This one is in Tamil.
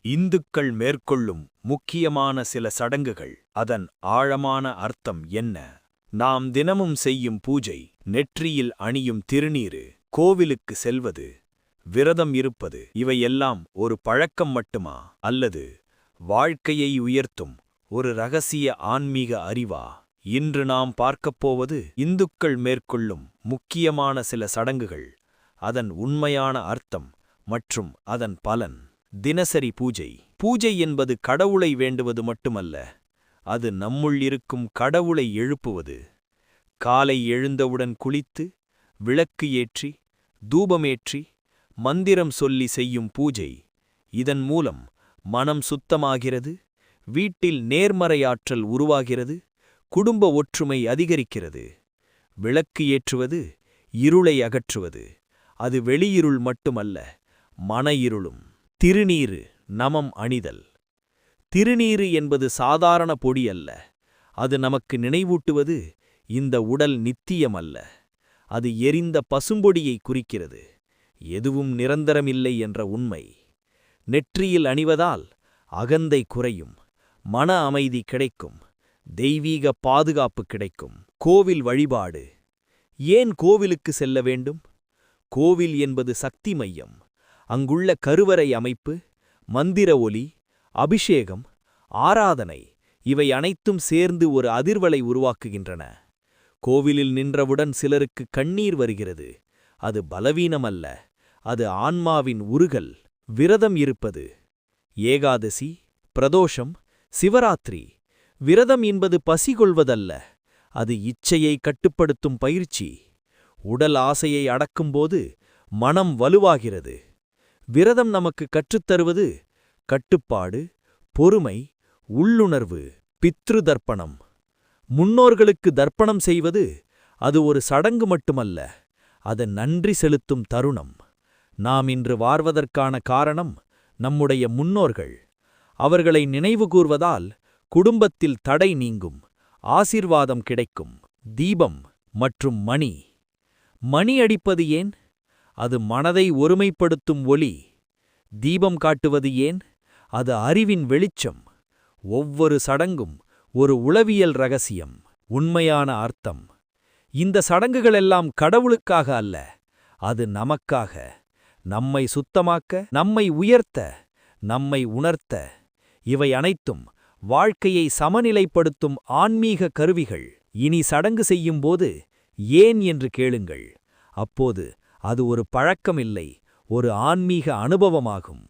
இந்துக்கள் மேற்கொள்ளும் முக்கியமான சில சடங்குகள், அதன் ஆழமான அர்த்தம் என்ன? நாம் தினமும் செய்யும் பூஜை, நெற்றியில் அணியும் திருநீறு, கோவிலுக்கு செல்வது, விரதம் இருப்பது, இவையெல்லாம் ஒரு பழக்கம் மட்டுமா, அல்லது வாழ்க்கையை உயர்த்தும் ஒரு ரகசிய ஆன்மீக அறிவா? இன்று நாம் பார்க்கப் போவது இந்துக்கள் மேற்கொள்ளும் முக்கியமான சில சடங்குகள், அதன் உண்மையான அர்த்தம் மற்றும் அதன் பலன். தினசரி பூஜை. பூஜை என்பது கடவுளை வேண்டுவது மட்டுமல்ல, அது நம்முள் இருக்கும் கடவுளை எழுப்புவது. காலை எழுந்தவுடன் குளித்து, விளக்கு ஏற்றி, தூபமேற்றி, மந்திரம் சொல்லி செய்யும் பூஜை. இதன் மூலம் மனம் சுத்தமாகிறது, வீட்டில் நேர்மறையாற்றல் உருவாகிறது, குடும்ப ஒற்றுமை அதிகரிக்கிறது. விளக்கு ஏற்றுவது இருளை அகற்றுவது. அது வெளியிருள் மட்டுமல்ல, மன இருளும். திருநீறு, நமம் அணிதல். திருநீறு என்பது சாதாரண பொடி அல்ல. அது நமக்கு நினைவூட்டுவது, இந்த உடல் நித்தியமல்ல. அது எரிந்த பசும்பொடியை குறிக்கிறது, எதுவும் நிரந்தரமில்லை என்ற உண்மை. நெற்றியில் அணிவதால் அகந்தை குறையும், மன அமைதி கிடைக்கும், தெய்வீக பாதுகாப்பு கிடைக்கும். கோவில் வழிபாடு. ஏன் கோவிலுக்கு செல்ல வேண்டும்? கோவில் என்பது சக்தி மையம். அங்குள்ள கருவறை அமைப்பு, மந்திர ஒலி, அபிஷேகம், ஆராதனை, இவை அனைத்தும் சேர்ந்து ஒரு அதிர்வலை உருவாக்குகின்றன. கோவிலில் நின்றவுடன் சிலருக்கு கண்ணீர் வருகிறது. அது பலவீனமல்ல, அது ஆன்மாவின் உருகல். விரதம் இருப்பது. ஏகாதசி, பிரதோஷம், சிவராத்திரி. விரதம் என்பது பசிகொள்வதல்ல, அது இச்சையை கட்டுப்படுத்தும் பயிற்சி. உடல் ஆசையை அடக்கும்போது மனம் வலுவாகிறது. விரதம் நமக்கு கற்றுத்தருவது கட்டுப்பாடு, பொறுமை, உள்ளுணர்வு. பித்ரு தர்ப்பணம். முன்னோர்களுக்கு தர்ப்பணம் செய்வது அது ஒரு சடங்கு மட்டுமல்ல, அது நன்றி செலுத்தும் தருணம். நாம் இன்று வாழ்வதற்கான காரணம் நம்முடைய முன்னோர்கள். அவர்களை நினைவுகூர்வதால் குடும்பத்தில் தடை நீங்கும், ஆசீர்வாதம் கிடைக்கும். தீபம் மற்றும் மணி. மணி அடிப்பது ஏன்? அது மனதை ஒருமைப்படுத்தும் ஒலி. தீபம் காட்டுவது ஏன்? அது அறிவின் வெளிச்சம். ஒவ்வொரு சடங்கும் ஒரு உளவியல் ரகசியம். உண்மையான அர்த்தம். இந்த சடங்குகளெல்லாம் கடவுளுக்காக அல்ல, அது நமக்காக. நம்மை சுத்தமாக்க, நம்மை உயர்த்த, நம்மை உணர்த்த. இவை அனைத்தும் வாழ்க்கையை சமநிலைப்படுத்தும் ஆன்மீக கருவிகள். இனி சடங்கு செய்யும்போது ஏன் என்று கேளுங்கள். அப்போது அது ஒரு பழக்கமில்லை, ஒரு ஆன்மீக அனுபவமாகும்.